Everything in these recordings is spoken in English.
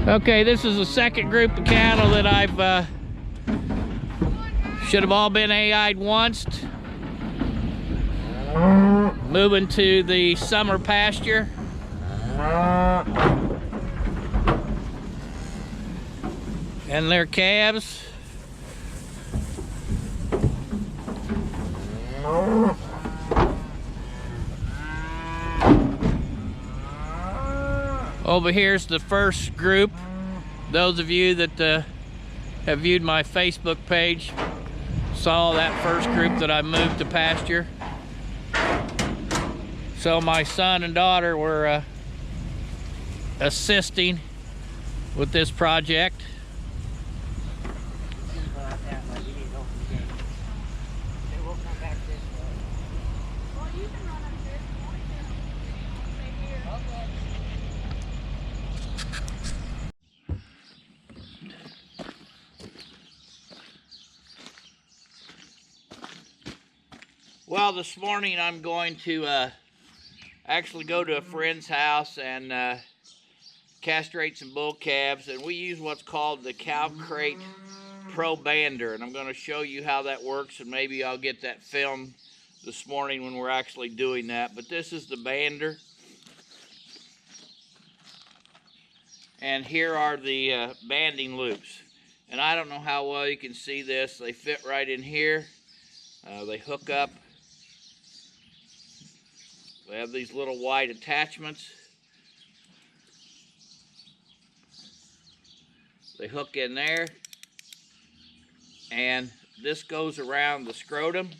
Okay, this is the second group of cattle that I've should have all been AI'd once. Moving to the summer pasture. And their calves. Over here's the first group. Those of you that have viewed my Facebook page saw that first group that I moved to pasture. So my son and daughter were assisting with this project. Well, this morning I'm going to actually go to a friend's house and castrate some bull calves, and we use what's called the Cow Crate Pro Bander, and I'm going to show you how that works, and maybe I'll get that filmed this morning when we're actually doing that. But this is the bander, and here are the banding loops, and I don't know how well you can see this. They fit right in here. They hook up. They have these little white attachments. They hook in there, and this goes around the scrotum,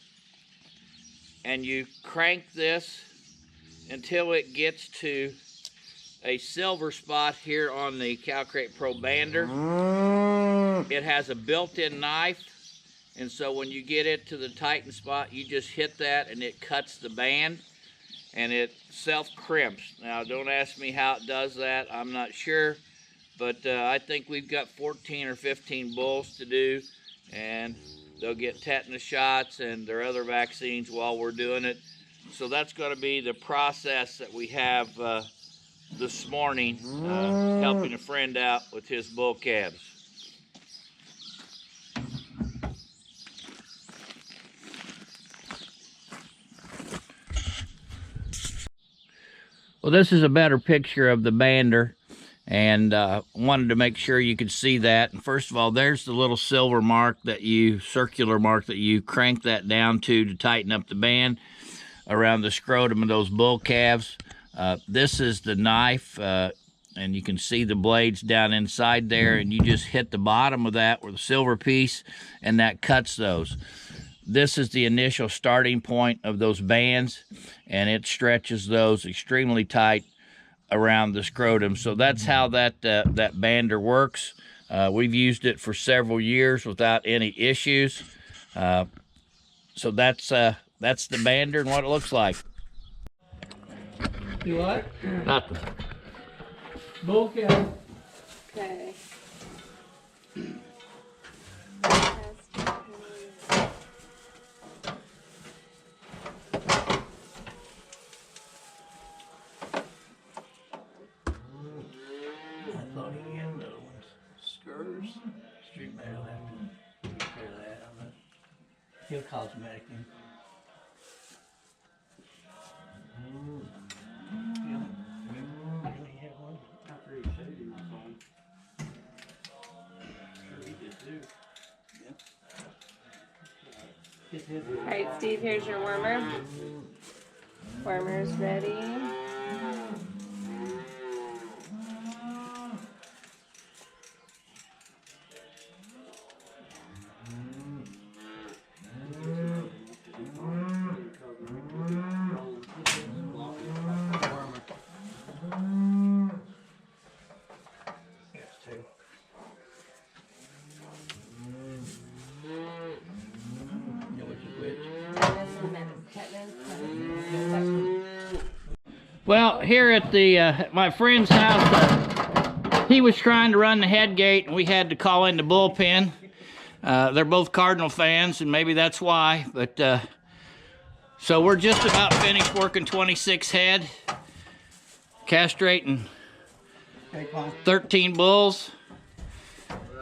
and you crank this until it gets to a silver spot here on the Cow Crate Pro Bander. It has a built-in knife, and so when you get it to the tighten spot, you just hit that and it cuts the band. And it self-crimps. Now, don't ask me how it does that. I'm not sure. But I think we've got 14 or 15 bulls to do. And they'll get tetanus shots and their other vaccines while we're doing it. So that's going to be the process that we have this morning, helping a friend out with his bull calves. Well, this is a better picture of the bander, and wanted to make sure you could see that. And first of all, there's the little silver mark circular mark that you crank that down to tighten up the band around the scrotum of those bull calves. This is the knife, and you can see the blades down inside there, and you just hit the bottom of that with a silver piece, and that cuts those. This is the initial starting point of those bands, and it stretches those extremely tight around the scrotum. So that's how that bander works. We've used it for several years without any issues. So that's the bander and what it looks like. Do what? Nothing. Bull cow. Okay. Street man will have to take care of that. He'll cosmetic him. All right, Steve, here's your wormer. Wormer's ready. Well, here at my friend's house, he was trying to run the head gate, and we had to call in the bullpen. They're both Cardinal fans, and maybe that's why. But so we're just about finished working 26 head, castrating Okay, fine. 13 bulls,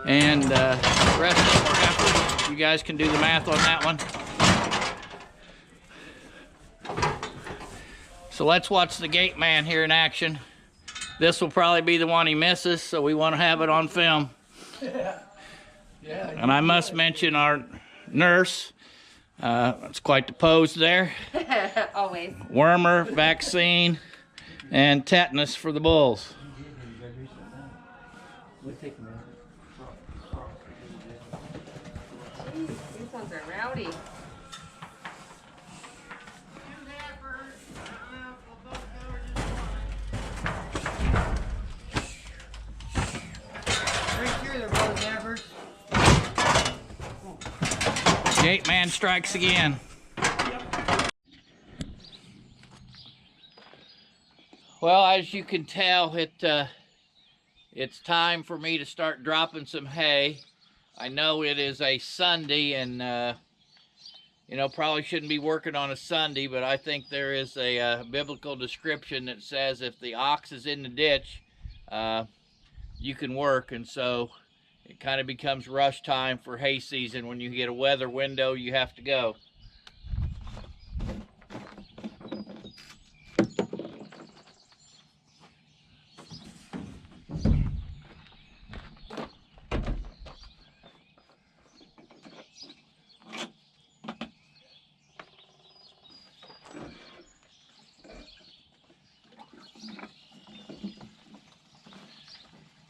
and the rest of them are heifers. You guys can do the math on that one. So let's watch the gate man here in action. This will probably be the one he misses, so we want to have it on film. Yeah. And I must mention our nurse. It's quite the pose there. Always. Wormer, vaccine, and tetanus for the bulls. We'll take a minute. Jeez, these ones are rowdy. Pretty sure they're both heifers. Gate man strikes again. Well, as you can tell, it's time for me to start dropping some hay. I know it is a Sunday, and you know, probably shouldn't be working on a Sunday, but I think there is a biblical description that says if the ox is in the ditch, you can work. And so it kind of becomes rush time for hay season. When you get a weather window, you have to go.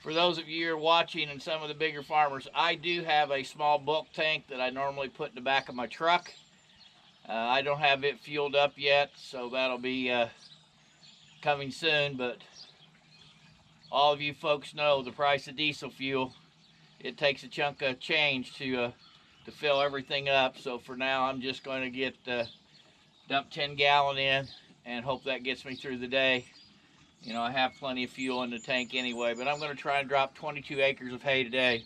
For those of you who are watching and some of the bigger farmers, I do have a small bulk tank that I normally put in the back of my truck. I don't have it fueled up yet, so that'll be coming soon. But all of you folks know the price of diesel fuel. It takes a chunk of change to fill everything up. So for now, I'm just going to get dump 10 gallon in and hope that gets me through the day. You know, I have plenty of fuel in the tank anyway, but I'm going to try and drop 22 acres of hay today.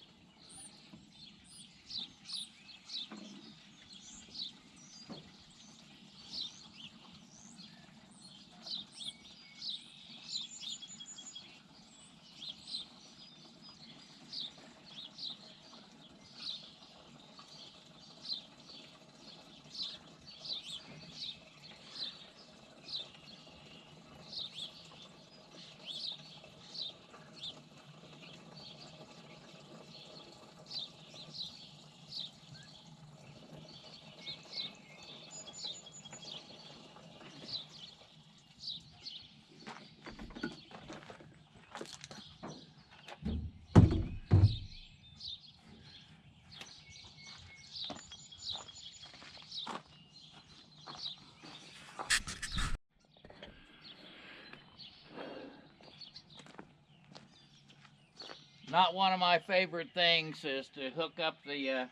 Not one of my favorite things is to hook up the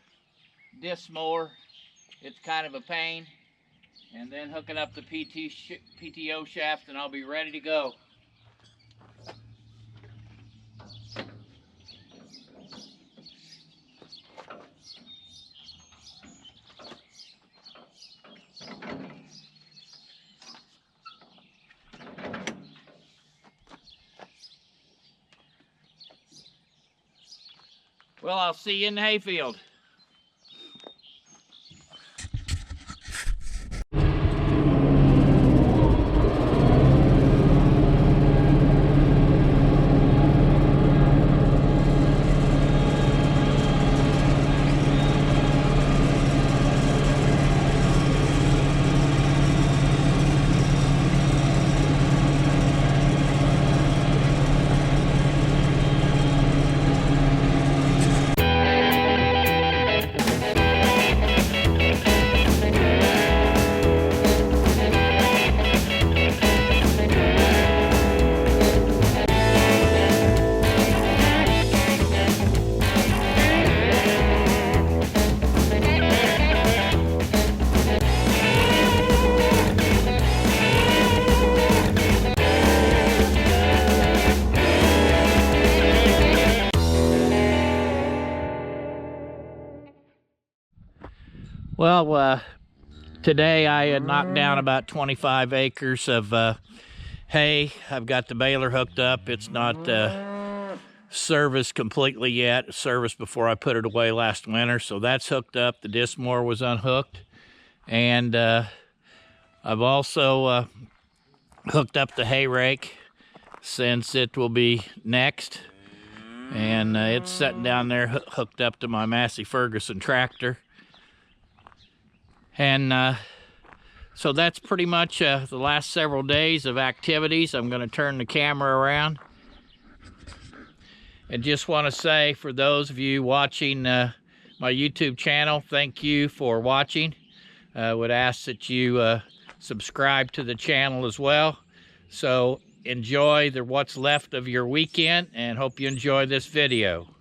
disc mower. It's kind of a pain. And then hooking up the PTO shaft, and I'll be ready to go. Well, I'll see you in the hayfield. Well, today I had knocked down about 25 acres of hay. I've got the baler hooked up. It's not serviced completely yet. Serviced before I put it away last winter, so that's hooked up. The disc mower was unhooked, and I've also hooked up the hay rake since it will be next, and it's sitting down there hooked up to my Massey Ferguson tractor. And so that's pretty much the last several days of activities. I'm going to turn the camera around and just want to say, for those of you watching my YouTube channel, thank you for watching. I would ask that you subscribe to the channel as well. So enjoy what's left of your weekend, and hope you enjoy this video.